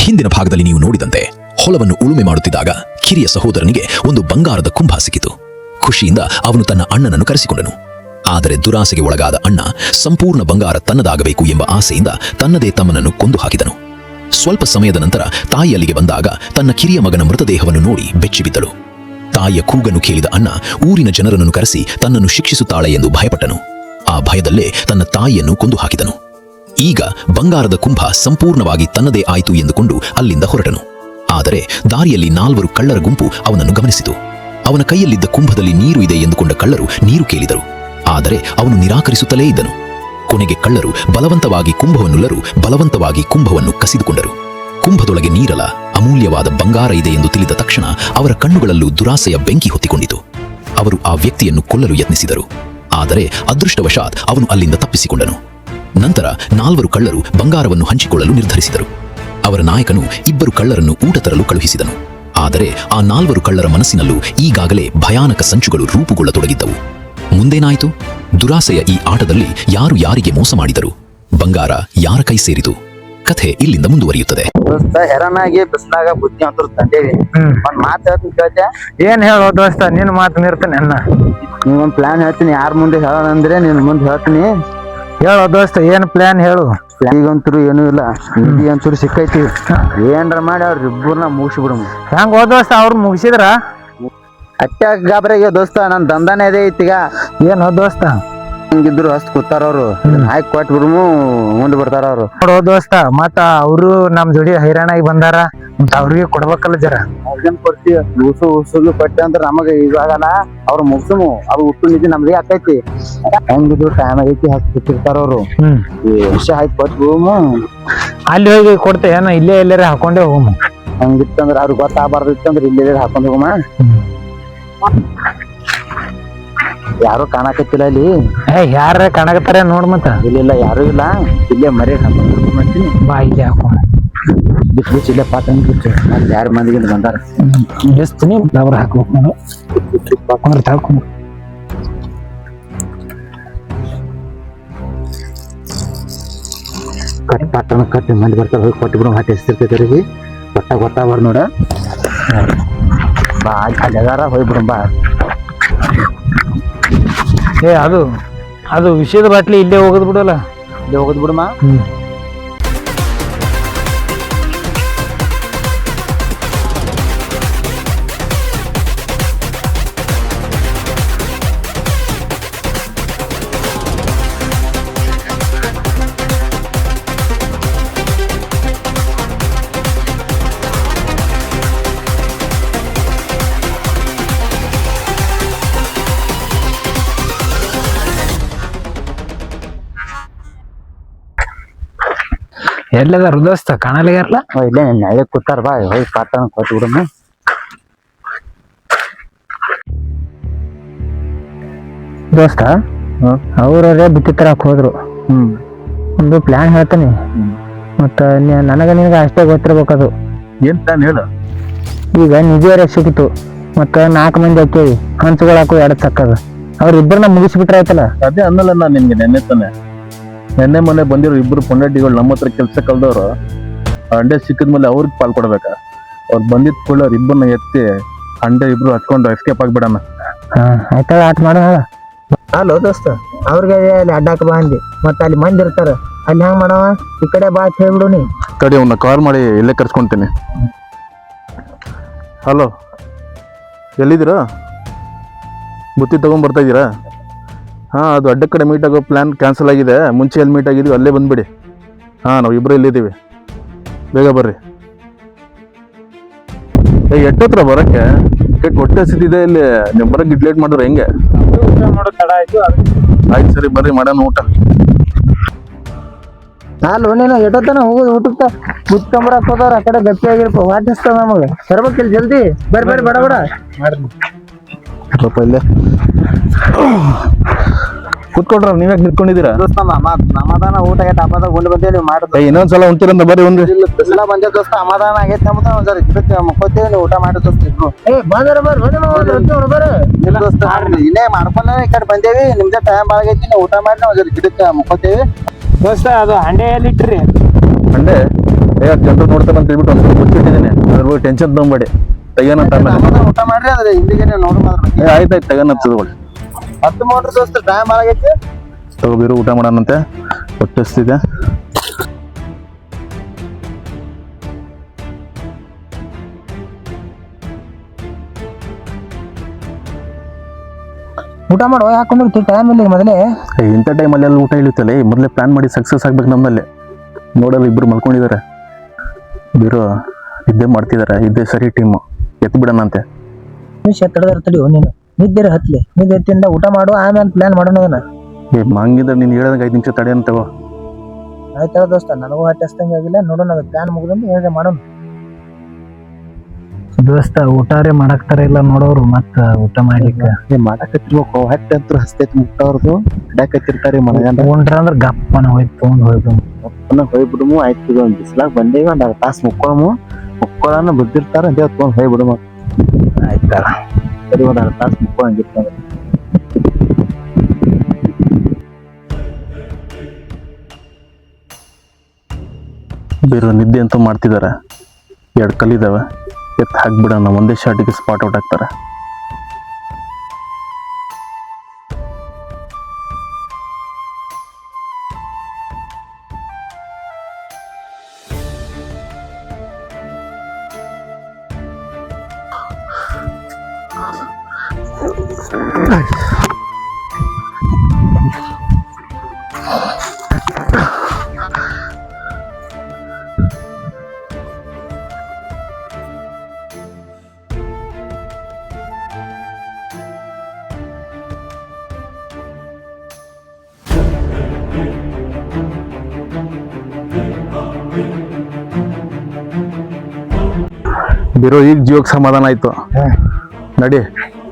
ಹಿಂದಿನ ಭಾಗದಲ್ಲಿ ನೀವು ನೋಡಿದಂತೆ ಹೊಲವನ್ನು ಉಳುಮೆ ಮಾಡುತ್ತಿದ್ದಾಗ ಕಿರಿಯ ಸಹೋದರನಿಗೆ ಒಂದು ಬಂಗಾರದ ಕುಂಭ ಸಿಕ್ಕಿತು. ಖುಷಿಯಿಂದ ಅವನು ತನ್ನ ಅಣ್ಣನನ್ನು ಕರೆಸಿಕೊಂಡನು. ಆದರೆ ದುರಾಸೆಗೆ ಒಳಗಾದ ಅಣ್ಣ ಸಂಪೂರ್ಣ ಬಂಗಾರ ತನ್ನದಾಗಬೇಕು ಎಂಬ ಆಸೆಯಿಂದ ತನ್ನದೇ ತಮ್ಮನನ್ನು ಕೊಂದು ಹಾಕಿದನು. ಸ್ವಲ್ಪ ಸಮಯದ ನಂತರ ತಾಯಿ ಅಲ್ಲಿಗೆ ಬಂದಾಗ ತನ್ನ ಕಿರಿಯ ಮಗನ ಮೃತದೇಹವನ್ನು ನೋಡಿ ಬೆಚ್ಚಿಬಿದ್ದಳು. ತಾಯಿಯ ಕೂಗನ್ನು ಕೇಳಿದ ಅಣ್ಣ ಊರಿನ ಜನರನ್ನು ಕರೆಸಿ ತನ್ನನ್ನು ಶಿಕ್ಷಿಸುತ್ತಾಳೆ ಎಂದು ಭಯಪಟ್ಟನು. ಆ ಭಯದಲ್ಲೇ ತನ್ನ ತಾಯಿಯನ್ನು ಕೊಂದು ಹಾಕಿದನು. ಈಗ ಬಂಗಾರದ ಕುಂಭ ಸಂಪೂರ್ಣವಾಗಿ ತನ್ನದೇ ಆಯಿತು ಎಂದುಕೊಂಡು ಅಲ್ಲಿಂದ ಹೊರಟನು. ಆದರೆ ದಾರಿಯಲ್ಲಿ 4 ಕಳ್ಳರ ಗುಂಪು ಅವನನ್ನು ಗಮನಿಸಿತು. ಅವನ ಕೈಯಲ್ಲಿದ್ದ ಕುಂಭದಲ್ಲಿ ನೀರು ಇದೆ ಎಂದುಕೊಂಡ ಕಳ್ಳರು ನೀರು ಕೇಳಿದರು. ಆದರೆ ಅವನು ನಿರಾಕರಿಸುತ್ತಲೇ ಇದ್ದನು. ಕೊನೆಗೆ ಕಳ್ಳರು ಬಲವಂತವಾಗಿ ಕುಂಭವನ್ನುಳ್ಳರು ಬಲವಂತವಾಗಿ ಕುಂಭವನ್ನು ಕಸಿದುಕೊಂಡರು. ಕುಂಭದೊಳಗೆ ನೀರಲ ಅಮೂಲ್ಯವಾದ ಬಂಗಾರ ಇದೆ ಎಂದು ತಿಳಿದ ತಕ್ಷಣ ಅವರ ಕಣ್ಣುಗಳಲ್ಲೂ ದುರಾಸೆಯ ಬೆಂಕಿ ಹೊತ್ತಿಕೊಂಡಿತು. ಅವರು ಆ ವ್ಯಕ್ತಿಯನ್ನು ಕೊಲ್ಲಲು ಯತ್ನಿಸಿದರು. ಆದರೆ ಅದೃಷ್ಟವಶಾತ್ ಅವನು ಅಲ್ಲಿಂದ ತಪ್ಪಿಸಿಕೊಂಡನು. ನಂತರ 4 ಕಳ್ಳರು ಬಂಗಾರವನ್ನು ಹಂಚಿಕೊಳ್ಳಲು ನಿರ್ಧರಿಸಿದರು. ಅವರ ನಾಯಕನು 2 ಕಳ್ಳರನ್ನು ಊಟ ತರಲು ಕಳುಹಿಸಿದನು. ಆದರೆ ಆ 4 ಕಳ್ಳರ ಮನಸ್ಸಿನಲ್ಲೂ ಈಗಾಗಲೇ ಭಯಾನಕ ಸಂಚುಗಳು ರೂಪುಗೊಳ್ಳತೊಡಗಿದ್ದವು. ಮುಂದೇನಾಯಿತು? ದುರಾಸೆಯ ಈ ಆಟದಲ್ಲಿ ಯಾರು ಯಾರಿಗೆ ಮೋಸ ಮಾಡಿದರು? ಬಂಗಾರ ಯಾರ ಕೈ ಸೇರಿತು? ಕಥೆ ಇಲ್ಲಿಂದ ಮುಂದುವರಿಯುತ್ತದೆ. ದೋಸ್ತ ಹೆರನಾಗಿ ಬಿಸ್ಲಾಗ ಬುದ್ಧಿ ಅಂತ ತಂದೇವಿ. ಒಂದ್ ಮಾತು ಹೇಳ್ತೀನಿ ಕೇಳ್ತೆ? ಏನ್ ಹೇಳೋ ದೋಸ್ತ, ನಿನ್ ಮಾತು ಮೀರ್ತೀನಿ ಅಣ್ಣ. ನೀವೊಂದ್ ಪ್ಲಾನ್ ಹೇಳ್ತೀನಿ, ಯಾರ ಮುಂದೆ ಹೇಳೋದಂದ್ರೆ ನಿನ್ ಮುಂದೆ ಹೇಳ್ತೀನಿ. ಹೇಳೋ ದೋಸ್ತ, ಏನ್ ಪ್ಲಾನ್ ಹೇಳು. ಈಗಂತೂ ಏನೂ ಇಲ್ಲ, ನಿಧಿ ಅಂತೂ ಸಿಕ್ಕೈತಿ. ಏನ್ರ ಮಾಡಿ ಅವ್ರಿಬ್ಬರನ್ನ ಮುಗಿಸ್ಬಿಡಮ್. ಹೆಂಗ್ ಹೋ ದೋಸ್ತ, ಅವ್ರು ಮುಗಿಸಿದ್ರ? ಅಟ್ಯಾಗ ಗಾಬ್ರಿಗೆ ದೋಸ್ತ, ನನ್ ದಂಧನೇ ಇದೆ ಐತಿಗ. ಏನ್ ಹೋ ದೋಸ್ತ, ಹಿಂಗಿದ್ರು ಅಷ್ಟ್ ಕೂತಾರ ಅವ್ರು. ಹಾಕಿ ಕೊಟ್ಟು ಬಿಡ್ಮು ಮುಂದೆ ಬರ್ತಾರ ಅವ್ರು. ನೋಡೋ ದೋಸ್ತ, ಮತ್ತ ಅವರು ನಮ್ ಜೋಡಿ ಹೈರಾಣಾಗಿ ಬಂದಾರ, ಮತ್ತ ಅವ್ರಿಗೆ ಕೊಡ್ಬೇಕಲ್ಲ ಜರ. ಅವ್ರಿಗೇನ್ ಕೊಡ್ತೀವಿ? ಉಸುಲು ಕೊಟ್ಟೆ ಅಂದ್ರೆ ನಮಗ ಇವಾಗಲ್ಲ, ಅವ್ರು ಮುಗ್ಸಮು. ಅವ್ರು ಹುಟ್ಟು ನಿಧಿ ನಮ್ಗೆ ಹಾಕೈತಿ. ಹೆಂಗಿದ್ರು ಟೈಮ್ ಆಗೈತಿ ಹಾಕಿರ್ತಾರ ಅವ್ರು. ವಿಷಯ ಹಾಕಿ ಕೊಟ್ಟು ಬಿಡಮು. ಅಲ್ಲಿ ಹೋಗಿ ಕೊಡ್ತೇ ಏನೋ, ಇಲ್ಲೇ ಎಲ್ಲಾರ ಹಾಕೊಂಡೇ ಹೋಗಮ್ಮ. ಹಂಗಿತ್ತಂದ್ರ ಅವ್ರಿಗೆ ಗೊತ್ತಾಗಬಾರ್ದಿತ್ತಂದ್ರ ಇಲ್ಲೇ ಹಾಕೊಂಡ್ ಹೋಗಮ್ಮ. ಯಾರು ಕಾಣಕತ್ತಿಲ್ಲ ಅಲ್ಲಿ. ಯಾರ ಕಾಣಕತ್ತಾರ ನೋಡ್. ಮತ್ತ ಇಲ್ಲ ಯಾರು ಇಲ್ಲ, ಇಲ್ಲೇ ಮರಿ ಹಾಕೊಂಡ್ತೀನಿ. ಬಾ ಇಲ್ಲೇ ಹಾಕೊಂಡ್ ಬಿಚ್ಚ ಬಿಚ್ಚ ಇಲ್ಲೇ ಪಾತ ಅಲ್ಲಿ 2 ಮಂದಿಗೆ ಬಂದಾರ. ಬಿಸ್ತೀನಿ ಫ್ಲವರ್ ಹಾಕ್ಬೇಕು ನಾನು ಹಾಕೊಂಡು. ಕಟ್ಟಿ ಪಾಟನ ಕಟ್ಟಿ ಮಂದಿ ಬರ್ತಾರ, ಹೋಗಿ ಕೊಟ್ಟು ಬಿಡು. ಹಾಕಿ ಎಸ್ತಿರ್ತೈತಿ ಗೊತ್ತಾಗ್ಬಾರ್ದು ನೋಡ. ಬಾ ಅಲ್ಲಿ ಅದಾರ, ಹೋಗ್ಬಿಡು ಬಾ. ಅದು ವಿಷಯದ ಬಾಟ್ಲಿ ಇಲ್ಲೇ ಹೋಗದ್ ಬಿಡಲ್ಲ, ಇಲ್ಲೇ ಹೋಗದ್ ಬಿಡಮ್ಮ. ಎಲ್ಲದಾರ ದೋಸ್ತ, ಕಾಣಲಿಗಾರಲ್ಲ. ಇಲ್ಲೇ ನಾಳೆ ಕೂತಾರ, ಬಾ ಹೋಗಿ ಪಾಟನ ಕೊಟ್ಟು ಬಿಡಮ್ಮ. ದೋಸ್ತ, ಅವ್ರೇ ಬುತ್ತಿ ತರಕ್ ಹೋದ್ರು. ಒಂದು ಪ್ಲಾನ್ ಹೇಳ್ತಾನೆ, ಮತ್ತ ನನಗ ನಿನಗ ಅಷ್ಟೇ ಗೊತ್ತಿರ್ಬೇಕದು. ಏನ್ ಪ್ಲಾನ್ ಹೇಳು? ಈಗ ನಿಜ ಸಿಕ್ಕಿತು, ಮತ್ತ 4 ಮಂದಿ ಹಾಕೇವಿ, ಹಂಚುಗಳು ಹಾಕು 2 ತಕ್ಕದ. ಅವ್ರಿಬ್ಬರನ್ನ ಮುಗಿಸ್ಬಿಟ್ರೆ ಆಯ್ತಲ್ಲ. ಅದೇ ಅನ್ನಲ್ಲ ನಾನ್ ನಿನ್ಗೆ ನೆನ್ನೆ ಮೊನ್ನೆ ಬಂದಿರೋ 2 ಪೊಂಡಾಟಿಗಳು ನಮ್ಮ ಹತ್ರ ಕೆಲ್ಸ ಕಲ್ದವ್ರು. ಅಂಡೆ ಸಿಕ್ಕಿದ್ಮೇಲೆ ಅವ್ರಿಗೆ ಪಾಲ್ ಕೊಡ್ಬೇಕ. ಅವ್ರು ಬಂದಿದ್ ಕೂಡ ಅವ್ರಿಬ್ಬರನ್ನ ಎತ್ತಿ ಅಂಡೆ ಇಬ್ರು ಹಚ್ಕೊಂಡು ಎಸ್ಕೇಪ್ ಆಗ್ಬಿಡಣ. ಆಯ್ತಲ್ಲ, ಆಟ ಮಾಡೋಣ. ಹಲೋ ದೋಸ್ತ, ಅವ್ರಿಗೆ ಅಲ್ಲಿ ಅಡ್ಡಾಕ ಬಾ ಅಂದಿ, ಮತ್ತ ಅಲ್ಲಿ ಮಂದಿ ಇರ್ತಾರ, ಅಲ್ಲಿ ಹೆಂಗ್ ಮಾಡವ? ಈ ಕಡೆ ಬಾ ಅಂತ ಹೇಳ್ಬಿಡು ನೀ. ಕಡೆ ಅವ್ನ ಕಾಲ್ ಮಾಡಿ ಇಲ್ಲೇ ಕರ್ಸ್ಕೊಂತೀನಿ. ಹಲೋ, ಎಲ್ಲಿದ್ದೀರಾ? ಬುತ್ತಿ ತಗೊಂಡ್ ಬರ್ತಾ ಇದ್ದೀರಾ? ಅದು ಅಡ್ಡ ಕಡೆ ಮೀಟ್ ಆಗೋ ಪ್ಲಾನ್ ಕ್ಯಾನ್ಸಲ್ ಆಗಿದೆ. ಮುಂಚೆ ಎಲ್ಲಿ ಮೀಟ್ ಆಗಿದ್ವಿ ಅಲ್ಲೇ ಬಂದ್ಬಿಡಿ. ನಾವು ಇಬ್ಬರು ಇಲ್ಲಿದ್ದೀವಿ, ಬೇಗ ಬರ್ರಿ. ಎಷ್ಟೊತ್ತರ ಬರಕ್ಕೆ? ಹೊಟ್ಟೆ ಹಸಿದಿದೆ, ಇಲ್ಲಿ ನೀವು ಬರಕ್ಕೆ ಲೇಟ್ ಮಾಡಿದ್ರೆ ಹೆಂಗೆ? ಆಯ್ತು ಸರಿ, ಬರ್ರಿ ಮಾಡೋಣ ಊಟ. ಅಲ್ಲ ನೀನು ಎಷ್ಟೊತ್ತನ ಹೋಗುದು ಊಟಕ್ಕ ಕುತ್ಕೊಂಬರಕ್ ಹೋದವ್ರ ಆ ಕಡೆ ಗಟ್ಟಿ ಆಗಿರ್ಪ ವಾಟಿಸ್ತಾವ ನಮಗ. ಬರ್ಬೇಕಿಲ್ ಜಲ್ದಿ, ಬರ್ರಿ ಬಡ ಬಡ ಇಲ್ಲೇ ಕುತ್ಕೊಂಡ್ರ, ನೀವ್ಯಾಕೆ ನಿಂತ್ಕೊಂಡಿದ್ದೀರಾ? ದೋಸ್ತ ಅಮಾದಾನ ಊಟ ಆಗೈತೆ, ಅಮಾದಾಗ ಉಂಡು ಬಂದೇವಿ. ನೀವು ಮಾಡಿದ್ರೆ ಇನ್ನೊಂದ್ಸಲ ಉಂಟಿರಂತ ಬರ್ರಿ. ಒಂದು ಬಿಸಿಲ ಬಂದೇ ದೋಸ್ತ, ಅಮಾದಾನ ಆಗೈತೆ ನಮ್ದು. ಒಂದ್ಸರಿ ಗಿಡಕ್ಕೆ ಮುಕ್ಕೋತೇವಿ, ನೀವು ಊಟ ಮಾಡಿ ದೋಸ್ತ ಇಬ್ರು. ಇಲ್ಲ ದೋಸ್ತ, ಇಲ್ಲೇ ಮಾಡ್ಕೊಂಡ ಈ ಕಡೆ ಬಂದೇವಿ. ನಿಮ್ದೇ ಟೈಮ್ ಭಾಳ ಆಗೈತಿ, ನೀವು ಊಟ ಮಾಡಿ ಒಂದ್ಸರಿ ಗಿಡಕ್ಕೆ ಮುಕ್ಕೋತೇವಿ. ದೋಸ್ತ, ಅದು ಹಂಡೆ ಎಲ್ಲಿ ಇಟ್ರಿ? ಅಂಡೆ ಜನರು ನೋಡ್ತಾರೆ ಅಂತ ಹೇಳ್ಬಿಟ್ಟು ಒಂದ್ಸಲ ಗೊತ್ತಿಟ್ಟಿದ್ದೀನಿ, ಅದ್ರ ಬಗ್ಗೆ ಟೆನ್ಷನ್ ತಗೊಂಬೇಡಿ, ತೆಗಿಯೋಣಂತ ಆಮೇಲೆ. ಊಟ ಮಾಡ್ರಿ ಅದ್ರ ಹಿಂದಿಗೆ ನೋಡು ಮಾತ್ರ ಆಯ್ತಾಯ್ತು ತೆಗೋಣ ತಗೊಳ್ಳಿ. ಹತ್ತು ಮಾಡ್ರಿ ದೋಸ್ತ ಟೈಮ್ ಆಗೈತಿ. ತಗೋಬಿರು ಊಟ ಮಾಡೋಣಂತೆ, ಹೊಟ್ಟೆ ಹಸ್ತಿದೆ. ಊಟ ಮಾಡುವ ಯಾಕೊಂಡ್ರೆ ಟೈಮ್ ಇಲ್ಲ ಮೊದಲೇ. ಇಂಥ ಟೈಮಲ್ಲಿ ಎಲ್ಲ ಊಟ ಇಳಿತಲ್ಲ, ಮೊದಲೇ ಪ್ಲಾನ್ ಮಾಡಿ ಸಕ್ಸಸ್ ಆಗ್ಬೇಕು ನಮ್ಮಲ್ಲಿ. ನೋಡಲ್ಲ ಇಬ್ರು ಮಲ್ಕೊಂಡಿದ್ದಾರೆ, ಬೀರು ಇದ್ದೇ ಮಾಡ್ತಿದ್ದಾರೆ, ಇದ್ದೇ ಸರಿ ಟೀಮು, ಎತ್ತು ಬಿಡೋಣಂತೆ. ನಿಮಿಷ ತಡೆದಿರ್ತಡಿ ನೀನು, ನಿದ್ದೆ ಹತ್ಲಿ, ನಿದ್ದೆ ಎತ್ತಿಂದ ಊಟ ಮಾಡು, ಆಮೇಲೆ ಪ್ಲಾನ್ ಮಾಡೋಣ ಅದನ್ನ. ಹಂಗಿದ್ರೆ ನೀನು ಹೇಳ್ದಂಗೆ 5 ನಿಮಿಷ ತಡೆ ಅಂತವ. ಆಯ್ತಲ್ಲ ದೋಸ್ತ, ನನಗೂ ಹೊಟ್ಟೆ ಹಸ್ದಂಗೆ ಆಗಿಲ್ಲ, ನೋಡೋಣ ಅದು ಪ್ಲಾನ್ ಮುಗಿದಂದು ಹೇಳಿ ಮಾಡೋಣ. ದೋಸ್ತ ಊಟಾರೇ ಮಾಡಾಕ್ತಾರ ಇಲ್ಲ ನೋಡೋರು, ಮತ್ತ ಊಟ ಮಾಡ್ಲಿಕ್ಕೆ ಮಾಡಕತ್ತಿರ್ಬೇಕು. ಹೊಟ್ಟೆ ಅಂತೂ ಹಸ್ತೈತಿ ಮುಟ್ಟವ್ರದು, ಹಿಡಕತ್ತಿರ್ತಾರಿ ಮನಗಂಡ. ಉಂಡ್ರ ಅಂದ್ರ ಗಪ್ಪನ ಹೋಯ್ತು ತೊಗೊಂಡ್ ಹೋಯ್ತು. ಹೋಗ್ಬಿಡುಮು ಆಯ್ತು. ಒಂದ್ ಬಿಸ್ಲಾಗ ಬಂದೇವಿ, ಒಂದ್ 2 ತಾಸು ಮುಕ್ಕೊಳ್ಳೋಣ ಬಿದ್ದಿರ್ತಾರ ಅಂತ ತೊಗೊಂಡ್ ಹೋಗ್ಬಿಡುಮ. ಆಯ್ತಾಳ ಸರಿ, ಒಂದ್ 2 ತಾಸು ಮುಕ್ಕೊಳ್ಳಂಗಿರ್ತಾರ. ಬೇರೆ ನಿದ್ದೆ ಅಂತೂ ಮಾಡ್ತಿದ್ದಾರೆ, 2 ಕಲ್ಲಿದಾವೆ, ಎತ್ತು ಹಾಕ್ಬಿಡೋಣ, ಒಂದೇ ಶಾಟಿಗೆ ಸ್ಪಾಟ್ ಔಟ್ ಆಗ್ತಾರೆ. ಬಿರೋ ಈಗ ಜೀವಕ್ಕೆ ಸಮಾಧಾನ ಆಯ್ತು. ನಡಿ,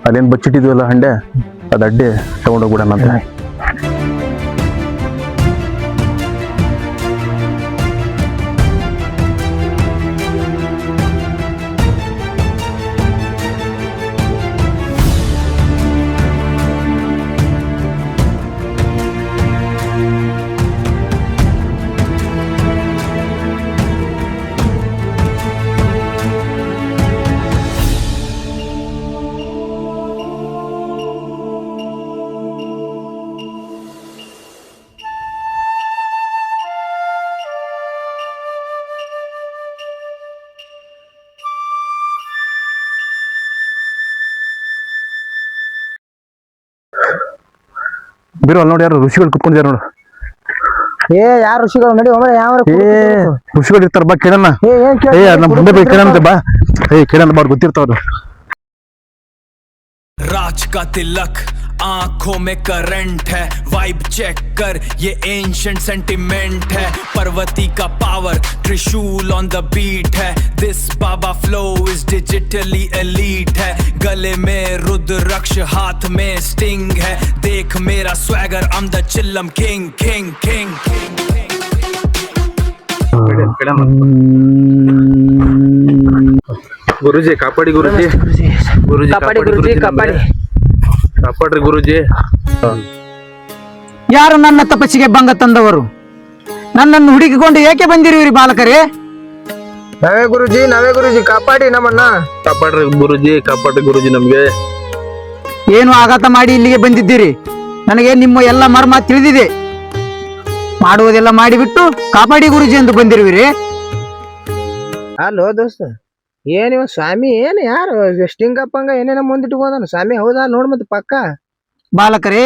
ಅದೇನು ಬಚ್ಚಿಟ್ಟಿದ್ವಲ್ಲ ಹಂಡೆ, ಅದು ಅಡ್ಡಿ ತಗೊಂಡೋಗ್ಬಿಡೋಣಂತೆ. ಬಿರೋ ಅಲ್ಲಿ ನೋಡಿ, ಯಾರು ಋಷಿಗಳು ಕುತ್ಕೊಂಡಿದ್ದಾರೆ ನೋಡು. ಯಾರು ಋಷಿಗಳು? ನಡಿ ಒಮ್ಮೆ ಯಾವ ಋಷಿಗಳು ಇರ್ತಾರ, ಬಾ ಕೇಳೋಣ. ನಮ್ಮ ಮುಂದೆ ಬೈ ಕೇಳೋಣ, ಬಾ ಕೇಳೋಣ, ಬಾ ಗೊತ್ತಿರ್ತಾವ್ರು. राज का तिलक आंखों में करंट है, वाइब चेक कर ये एंशिएंट सेंटिमेंट है, पर्वती का पावर त्रिशूल ऑन द बीट है, this Baba flow is digitally elite है, गले में रुद्राक्ष हाथ में स्टिंग है, देख मेरा swagger I am the chillum king king king. Guruji ಕಾಪಾಡಿ, ಗುರುಜಿ ಗುರುಜಿ ಕಾಪಾಡಿ ಗುರುಜಿ, ಕಾಪಾಡಿ. ಕಾಪಾಡ್ರಿ ಗುರುಜಿ. ಯಾರು ನನ್ನ ತಪಸ್ಸಿಗೆ ಭಂಗ ತಂದವರು? ನನ್ನನ್ನು ಹುಡುಕಿಕೊಂಡು ಏಕೆ ಬಂದಿರುವಿರಿ ಬಾಲಕರೇ? ನಾವೇ ಗುರುಜಿ, ಕಾಪಾಡಿ ನಮ್ಮನ್ನ. ಕಾಪಾಡ್ರಿ ಗುರುಜಿ, ಕಾಪಾಡ್ರಿ ಗುರುಜಿ. ನಮ್ಗೆ ಏನು ಆಘಾತ ಮಾಡಿ ಇಲ್ಲಿಗೆ ಬಂದಿದ್ದೀರಿ? ನನಗೆ ನಿಮ್ಮ ಎಲ್ಲ ಮರ್ಮ ತಿಳಿದಿದೆ. ಮಾಡುವುದೆಲ್ಲ ಮಾಡಿಬಿಟ್ಟು ಕಾಪಾಡಿ ಗುರುಜಿ ಎಂದು ಬಂದಿರುವಿರಿ. ಅಲ್ಲೋ ದೋಸ್ತ, ಏನಿವ ಸ್ವಾಮಿ? ಏನ್ ಯಾರು ಸ್ಟಿಂಗಪ್ಪಂಗ ಏನೇನ ಮುಂದಿಟ್ಕೋದಾನ ಸ್ವಾಮಿ? ಹೌದಾ? ನೋಡ್ ಮತ್ತೆ ಪಕ್ಕ. ಬಾಲಕರೇ,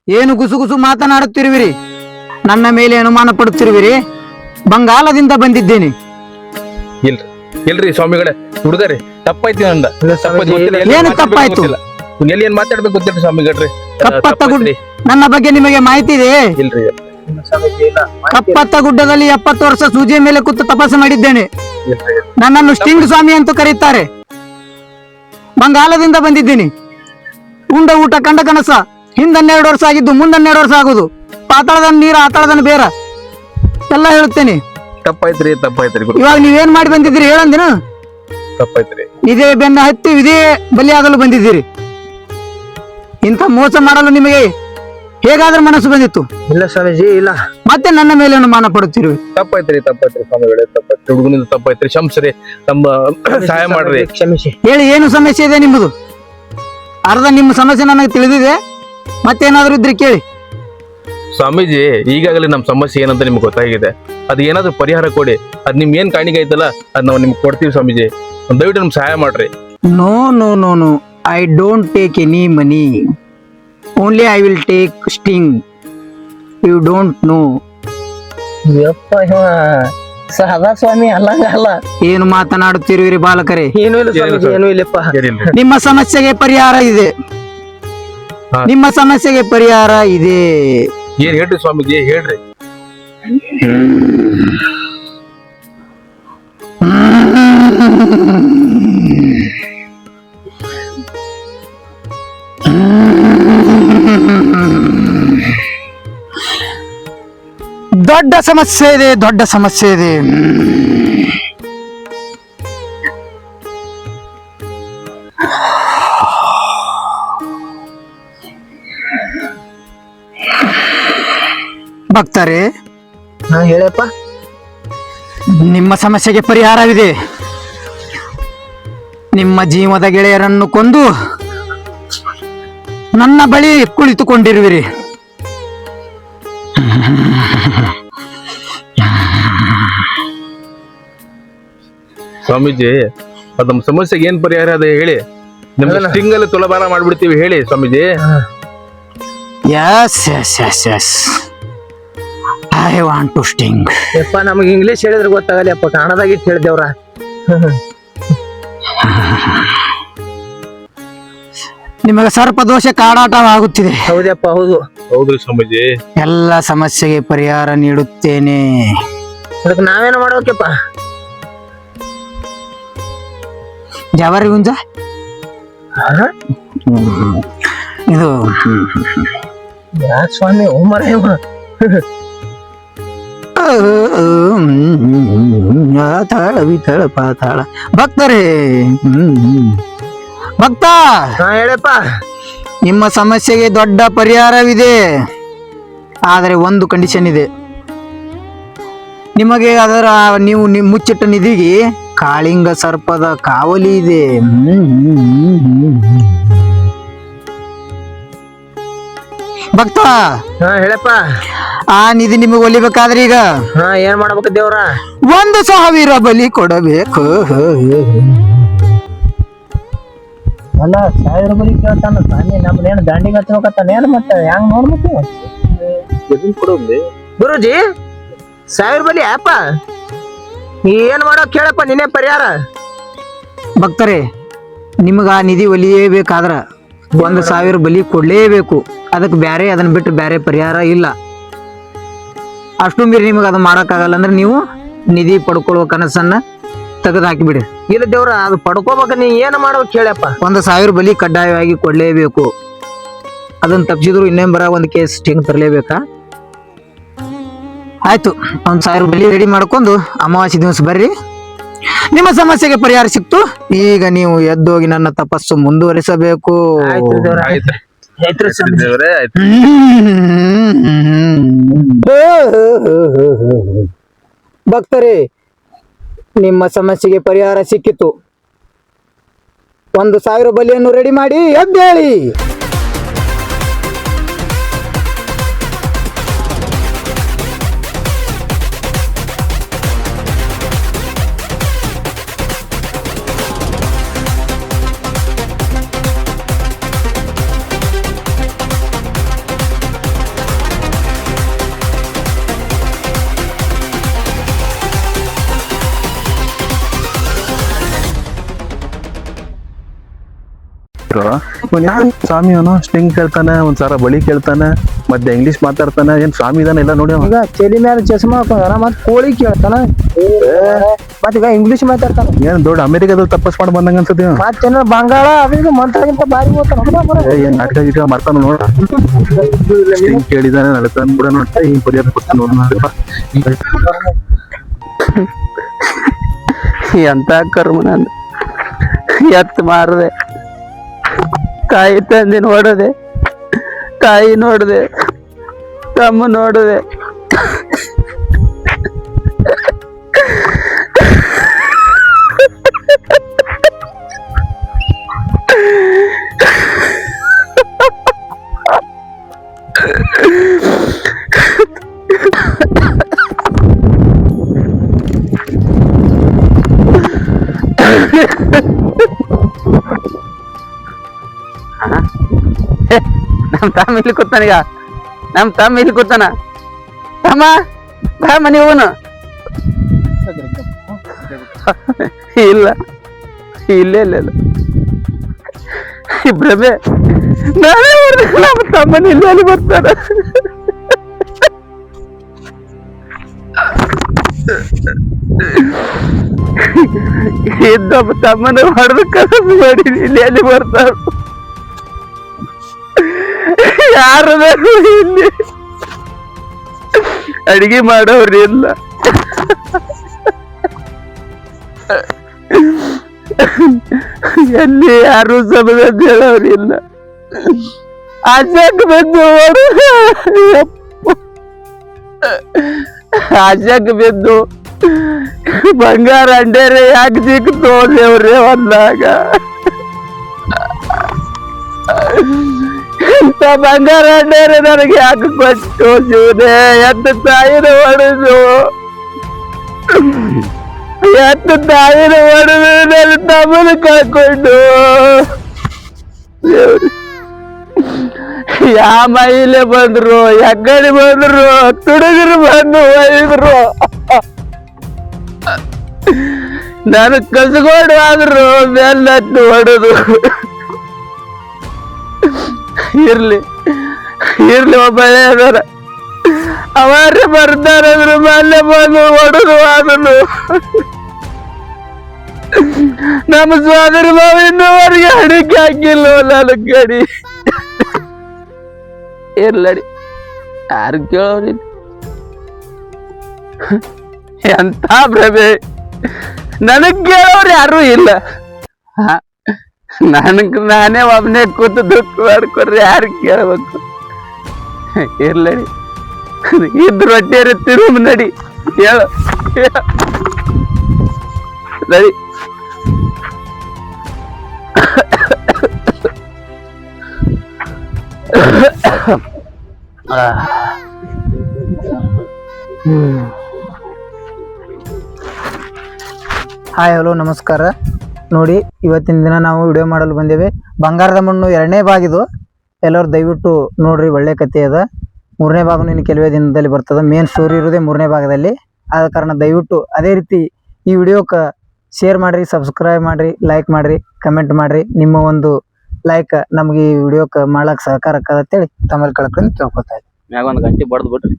ಏನು ಗುಸುಗುಸು ಮಾತನಾಡುತ್ತಿರುವಿರಿ? ನನ್ನ ಮೇಲೆ ಅನುಮಾನ ಪಡುತ್ತಿರುವಿರಿ? ಬಂಗಾಲದಿಂದ ಬಂದಿದ್ದೇನೆ. ಇಲ್ರಿ ಸ್ವಾಮಿಗಳೇ, ಹುಡುಗರಿ ತಪ್ಪಾಯ್ತು ನಂದ. ಏನು ತಪ್ಪಾಯ್ತು? ಎಲ್ಲಿ ಏನ್ ಮಾತಾಡ್ಬೇಕು ಗೊತ್ತಿಲ್ಲ ಸ್ವಾಮಿಗಳ್ರಿ. ಕಪ್ಪತ್ತ ಗುಡ್ಡ ನನ್ನ ಬಗ್ಗೆ ನಿಮಗೆ ಮಾಹಿತಿ ಇದೆ? ಇಲ್ರಿ, ಕಪ್ಪತ್ತ ಗುಡ್ಡದಲ್ಲಿ 70 ವರ್ಷ ಸೂಜಿಯ ಮೇಲೆ ಕೂತು ತಪಸ್ಸು ಮಾಡಿದ್ದೇನೆ. ನನ್ನನ್ನು ಸ್ಟಿಂಗ್ ಸ್ವಾಮಿ ಅಂತ ಕರೀತಾರೆ. ಬಂಗಾಲದಿಂದ ಬಂದಿದ್ದೀನಿ. ಉಂಡ ಊಟ ಕಂಡ ಕನಸ. ಹಿಂದ 12 ವರ್ಷ ಆಗಿದ್ದು, ಮುಂದ 12 ವರ್ಷ ಆಗುದು. ಪಾತಾಳದ ನೀರ, ಆತಾಳದನ ಬೇರ ಎಲ್ಲ ಹೇಳುತ್ತೇನೆ. ತಪ್ಪಾಯ್ತ್ರಿ. ಇವಾಗ ನೀವೇನ್ ಮಾಡಿ ಬಂದಿದ್ದೀರಿ ಹೇಳಂದಿನ? ತಪ್ಪಾಯ್ತ್ರಿ. ಇದೇ ಬೆನ್ನ ಹತ್ತಿ ಇದೇ ಬಲಿಯಾಗಲು ಬಂದಿದ್ದೀರಿ. ಇಂಥ ಮೋಸ ಮಾಡಲು ನಿಮಗೆ ಹೇಗಾದ್ರೂ ಮನಸ್ಸು ಬಂದಿತ್ತು? ಇಲ್ಲ ಸ್ವಾಮೀಜಿ ಇಲ್ಲ. ಮತ್ತೆ ನನ್ನ ಮೇಲೆ ಅನುಮಾನ ಪಡುತ್ತಿರುವೆ. ತಪ್ಪಾಯ್ತ್ರಿ ಸ್ವಾಮಿಗಳೇ, ತಪ್ಪಾಯ್ತ್ರಿ. ಹುಡುಗನಿಂದ ತಪ್ಪಾಯ್ತ್ರಿ, ಕ್ಷಮಿಸ್ರಿ. ನಮ್ಮ ಸಹಾಯ ಮಾಡ್ರಿ. ಕ್ಷಮಿಸಿ. ಹೇಳಿ, ಏನು ಸಮಸ್ಯೆ ಇದೆ ನಿಮ್ಮದು? ಅರ್ಧ ನಿಮ್ಮ ಸಮಸ್ಯೆ ನನಗೆ ತಿಳಿದಿದೆ, ಮತ್ತೇನಾದ್ರೂ ಇದ್ರೆ ಕೇಳಿ. ಸ್ವಾಮೀಜಿ, ಈಗಾಗಲೇ ನಮ್ಮ ಸಮಸ್ಯೆ ಏನಂತ ನಿಮ್ಗೆ ಗೊತ್ತಾಗಿದೆ. ಅದು ಏನಾದ್ರೂ ಪರಿಹಾರ ಕೊಡಿ. ಅದ್ ನಿಮ್ ಏನ್ ಕಾಣಿಕೆ ಐತಲ್ಲ ಅದ್ ನಾವು ನಿಮ್ಗೆ ಕೊಡ್ತೀವಿ ಸ್ವಾಮೀಜಿ. ದಯವಿಟ್ಟು ನಮ್ಗೆ ಸಹಾಯ ಮಾಡ್ರಿ. No no no no, I don't take any money, only I will take sting. You don't know. ಯಪ್ಪ ಇವ ಸದಾ ಸ್ವಾಮಿ ಅಲ್ಲಂಗ ಅಲ್ಲ. ಏನು ಮಾತನಾಡುತ್ತಿರುವಿರಿ ಬಾಲಕರೇ? ಏನೂ ಇಲ್ಲ ಸ್ವಾಮೀಜಿ, ಏನೂ ಇಲ್ಲಪ್ಪ. ಏನಿಲ್ರಿ. ನಿಮ್ಮ ಸಮಸ್ಯೆಗೆ ಪರಿಹಾರ ಇದೆ. ಹಾ. ನಿಮ್ಮ ಸಮಸ್ಯೆಗೆ ಪರಿಹಾರ ಇದೆ. ಏನ್ ಹೇಳ್ರಿ ಸ್ವಾಮೀಜಿ, ಹೇಳ್ರಿ. ದೊಡ್ಡ ಸಮಸ್ಯೆ ಇದೆ, ದೊಡ್ಡ ಸಮಸ್ಯೆ ಇದೆ. ಭಕ್ತರೇ, ಹಾ ಹೇಳಪ್ಪ. ನಿಮ್ಮ ಸಮಸ್ಯೆಗೆ ಪರಿಹಾರವಿದೆ. ನಿಮ್ಮ ಜೀವದ ಗೆಳೆಯರನ್ನು ಕೊಂದು ನನ್ನ ಬಳಿ ಕುಳಿತುಕೊಂಡಿರುವಿರಿ. ಸ್ವಾಮೀಜಿ, ಅದ್ ನಮ್ಮ ಸಮಸ್ಯೆಗೆ ಏನ್ ಪರಿಹಾರ ಅದ ಹೇಳಿ. ನಿಮ್ಗೆ ಸ್ಟಿಂಗ್ ಅಲ್ಲಿ ತುಲಭಾರ ಮಾಡ್ಬಿಡ್ತೀವಿ, ಹೇಳಿ Swamiji. Yes yes yes yes, I want to sting. ಯಪ್ಪ ನಮಗೆ ಇಂಗ್ಲಿಷ್ ಹೇಳಿದ್ರೆ ಗೊತ್ತಾಗಲ್ಲ ಅಪ್ಪ, ಕನ್ನಡದಾಗ ಇಟ್ಟು ಹೇಳಿದೇವ್ರ. ನಿಮಗೆ ಸರ್ಪದೋಷ ಕಾಡಾಟವಾಗುತ್ತಿದೆ. ಹೌದಪ್ಪ ಹೌದು. ಹೌದ್ರಿ ಸ್ವಾಮೀಜಿ. ಎಲ್ಲ ಸಮಸ್ಯೆಗೆ ಪರಿಹಾರ ನೀಡುತ್ತೇನೆ. ಅದಕ್ಕೆ ನಾವೇನು ಮಾಡ್ಬೇಕಪ್ಪ? ಜವಾರಿ ಗುಂಜ ಇದು ಯಾಕೆ ಸ್ವಾಮಿ ಉಮರ ತಾಳ ವಿತಳ ಪಾತಾಳ. ಭಕ್ತರೇ, ಭಕ್ತ, ಹಾ ಹೇಳಪ್ಪ. ನಿಮ್ಮ ಸಮಸ್ಯೆಗೆ ದೊಡ್ಡ ಪರಿಹಾರವಿದೆ. ಆದರೆ ಒಂದು ಕಂಡೀಷನ್ ಇದೆ. ನಿಮಗೆ ಅದರ ನೀವು ಮುಚ್ಚಿಟ್ಟ ನಿಧಿಗೆ ಕಾಳಿಂಗ ಸರ್ಪದ ಕಾವಲಿ ಇದೆ. ಭಕ್ತ, ಹಾ ಹೇಳಪ್ಪ. ಆ ನಿಧಿ ನಿಮಗೆ ಒಲಿಬೇಕಾದ್ರೆ ಈಗ ಹಾ ಏನ್ ಮಾಡ್ಬೇಕು ದೇವ್ರ? 1,000 ಬಲಿ ಕೊಡಬೇಕು. ಅಲ್ಲ 1000 ಬಲಿ ಕೇಳ್ತಾನ ಸ್ವಾಮಿ. ನಮ್ನೇನು ದಂಡಿಗೆ ಹಚ್ಬೇಕತ್ತಾನ ಏನು? ಮತ್ತೆ ಹೆಂಗ್ ನೋಡ್ಬೇಕು ಗುರುಜಿ? 1000 ಬಲಿ ಅಪ್ಪ ಏನ್ ಮಾಡೋ ಕೇಳಪ್ಪ, ನಿನ್ನೆ ಪರಿಹಾರ. ಭಕ್ತರೇ, ನಿಮಗ ಆ ನಿಧಿ ಒಲಿಯೇಬೇಕಾದ್ರ 1,000 ಬಲಿ ಕೊಡ್ಲೇಬೇಕು. ಅದಕ್ಕೆ ಬ್ಯಾರೆ, ಅದನ್ನ ಬಿಟ್ಟು ಬ್ಯಾರೆ ಪರಿಹಾರ ಇಲ್ಲ. ಅಷ್ಟು ಮೀರಿ ನಿಮಗೆ ಅದು ಮಾಡಕ್ಕಾಗಲ್ಲ ಅಂದ್ರೆ ನೀವು ನಿಧಿ ಪಡ್ಕೊಳ್ಳುವ ಕನಸನ್ನ ತೆಗೆದು ಹಾಕಿಬಿಡಿ. ಇಲ್ಲ ದೇವ್ರ, ಅದು ಪಡ್ಕೋಬೇಕ. ನೀ ಏನ್ ಮಾಡ್ಬೇಕು ಕೇಳಪ್ಪ? 1,000 ಬಲಿ ಕಡ್ಡಾಯವಾಗಿ ಕೊಡ್ಲೇಬೇಕು. ಅದನ್ನ ತಪ್ಪಿಸಿದ್ರು ಇನ್ನೇನ್ ಬರ ಒಂದು ಕೇಸ್ ಸ್ಟಿಂಗ್ ತರಲೇಬೇಕಾ? ಆಯ್ತು, 1,000 ಬಲಿ ರೆಡಿ ಮಾಡ್ಕೊಂಡು ಅಮಾವಾಸ್ಯೆ ದಿವಸ ಬರ್ರಿ. ನಿಮ್ಮ ಸಮಸ್ಯೆಗೆ ಪರಿಹಾರ ಸಿಕ್ತು. ಈಗ ನೀವು ಎದ್ದೋಗಿ ನನ್ನ ತಪಸ್ಸು ಮುಂದುವರಿಸಬೇಕು. ಆಯ್ತು ದೇವ್ರ, ಆಯ್ತ್ರಿ. ಆಯ್ತು ಸ್ವಾಮಿ. ದೇವ್ರೇ, ಆಯ್ತು. ಭಕ್ತರೇ, ನಿಮ್ಮ ಸಮಸ್ಯೆಗೆ ಪರಿಹಾರ ಸಿಕ್ಕಿತು. 1,000 ಬಲಿಯನ್ನು ರೆಡಿ ಮಾಡಿ ಎದ್ದೇಳಿ. ಸ್ವಾಮಿ ಅವನು ಸ್ಟಿಂಗ್ ಕೇಳ್ತಾನೆ, 1,000 ಬಳಿ ಕೇಳ್ತಾನೆ, ಮತ್ತೆ ಇಂಗ್ಲಿಷ್ ಮಾತಾಡ್ತಾನೆ. ಏನ್ ಸ್ವಾಮಿ ಇದಾನೆ ಎಲ್ಲ ನೋಡಿ. ಈಗ ತಲೆ ಮೇಲೆ ಚಸ್ಮಾ ಹಾಕೊಂಡಾನ, ಮತ್ ಕೋಳಿ ಕೇಳ್ತಾನ, ಮತ್ ಈಗ ಇಂಗ್ಲಿಷ್ ಮಾತಾಡ್ತಾನ. ಏನ್ ದೊಡ್ಡ ಅಮೆರಿಕದಲ್ಲಿ ತಪಸ್ ಮಾಡಿ ಬಂದಂಗ ಅನ್ಸತಿ. ಮತ್ತೇನ ಬಂಗಾಳ ಅವಿಗೆ ಮಂತ್ರಗಿಂತ ಬಾರಿ ಹೋಗ್ತಾನ. ಏನ್ ನಾಟಕ ಗೀಟಕ ಮಾಡ್ತಾನ ನೋಡ. ಸ್ಟಿಂಗ್ ಕೇಳಿದಾನೆ, ನಡತಾನ ಕೂಡ ನೋಡ್ತಾ ಹಿಂಗ್ ಪರಿಹಾರ ಕೊಡ್ತಾನ ನೋಡ. ಎಂತ ಕರ್ಮ ನಾನು. ಎತ್ ಮಾರದೆ, ಕಾಯಿ ತಂದಿ ನೋಡದೆ, ಕಾಯಿ ನೋಡದೆ, ತಮ್ಮ ನೋಡುವೆ. ನಮ್ ತಮ್ಮ ಇಲ್ಲಿ ಕೂತಾನೀಗ. ನಮ್ ತಮ್ಮ ಇಲ್ಲಿ ಕೂತಾನ. ತಮ್ಮ ಬಾ ಮನೆ ಹೋಗೋನು. ಇಲ್ಲ ಇಲ್ಲೇ ಇಲ್ಲ ಇಬ್ರೇ ನಾನೇ ನಮ್ಮ ತಮ್ಮನ ಇಲ್ಲಿ ಅಲ್ಲಿ ಬರ್ತಾರ. ಇದ್ದೊಬ್ಬ ತಮ್ಮನ ಹೊಡೆದು ಕನಸು ಮಾಡಿ ಇಲ್ಲಿ ಅಲ್ಲಿ ಬರ್ತಾರ. ಯಾರು ಇಲ್ಲಿ ಅಡಿಗೆ ಮಾಡೋರು ಇಲ್ಲ. ಎಲ್ಲಿ ಯಾರು ಸಮದ ಹೇಳೋರಿಲ್ಲ. ಆಜಾಕ್ ಬಿದ್ದು ಆಜಾಕ್ ಬಿದ್ದು ಬಂಗಾರ ಅಂಡೇರೆ ಯಾಕೆ ಸಿಕ್ತು ದೇವ್ರೆ ಒಂದಾಗ. ಇಂಥ ಬಂಗಾರ ಅಂಡೇರೆ ನನಗೆ ಯಾಕೆ ಕೊಟ್ಟು ಶಿವನೇ. ಎತ್ತ ತಾಯಿನ ಹೊಡೆದು ತಾಯಿನ ಹೊಡೆದು ನನ್ನ ತಮ್ಮನ ಕಳ್ಕೊಂಡು ದೇವ್ರು ಯಾವ ಮೈಲೆ ಬಂದ್ರು, ಎಕ್ಕಡಿ ಬಂದ್ರು, ತುಡುಗರು ಬಂದು ಒಯ್ದ್ರು. ನಾನು ಕಸಗೋಡು ಆದ್ರು ಮೇಲಟ್ಟು ಹೊಡೆದು. ಇರ್ಲಿ ಒಬ್ಬ ಅದಾರ, ಅವರೇ ಬರ್ತಾರಂದ್ರು ಮೇಲೆ ಬಂದು ಹೊಡೆದು ಆದನು. ನಮ್ಮ ಸೋದರ ಮಾವ ಇನ್ನೂವರೆಗೆ ಅಡಿಕೆ ಹಾಕಿಲ್ಲ ನನ್ನ ಕಡಿ. ಇರ್ಲಡಿ ಯಾರು ಕೇಳೋರಿಲ್ಲ. ಎಂತ ಪ್ರಭೆ, ನನಗ್ ಕೇಳೋರು ಯಾರು ಇಲ್ಲ. ನಾನೇ ಒಬ್ಬನೇ ಕೂತು ದುಃಖ ಮಾಡ್ಕೊಡ್ರಿ ಯಾರು ಕೇಳ್ಬೇಕು. ಇರ್ಲಡಿ ಇದ್ ರೊಟ್ಟಿ ತಿರುಮ್ ನಡಿ ಹೇಳ ನಡಿ. ಹಾಯ್ ಹಲೋ ನಮಸ್ಕಾರ. ನೋಡಿ ಇವತ್ತಿನ ದಿನ ನಾವು ವಿಡಿಯೋ ಮಾಡಲು ಬಂದೇವೆ. ಬಂಗಾರದ ಮಣ್ಣು 2ನೇ ಭಾಗಿದು. ಎಲ್ಲರೂ ದಯವಿಟ್ಟು ನೋಡ್ರಿ, ಒಳ್ಳೆ ಕಥೆ ಅದ. 3ನೇ ಭಾಗನೂ ಇನ್ನು ಕೆಲವೇ ದಿನದಲ್ಲಿ ಬರ್ತದೆ. ಮೇನ್ ಸ್ಟೋರಿ ಇರೋದೇ 3ನೇ ಭಾಗದಲ್ಲಿ. ಆದ ಕಾರಣ ದಯವಿಟ್ಟು ಅದೇ ರೀತಿ ಈ ವಿಡಿಯೋಕ್ಕೆ ಶೇರ್ ಮಾಡಿರಿ, ಸಬ್ಸ್ಕ್ರೈಬ್ ಮಾಡಿರಿ, ಲೈಕ್ ಮಾಡಿರಿ, ಕಮೆಂಟ್ ಮಾಡಿರಿ. ನಿಮ್ಮ ಒಂದು ಲೈಕ್ ನಮಗೆ ಈ ವಿಡಿಯೋಕ್ಕೆ ಮಾಡ್ಲಿಕ್ಕೆ ಸಹಕಾರ ಆಕ್ಕದ ಅಂತೇಳಿ ತಮ್ಮಲ್ಲಿ ಕಳ್ಕೊಂಡು ಕೇಳ್ಕೊತಾ ಇದ್ದೀನಿ. ಮ್ಯಾಗ ಒಂದು ಗಂಟೆ ಬಡ್ದು ಬಿಟ್ರಿ.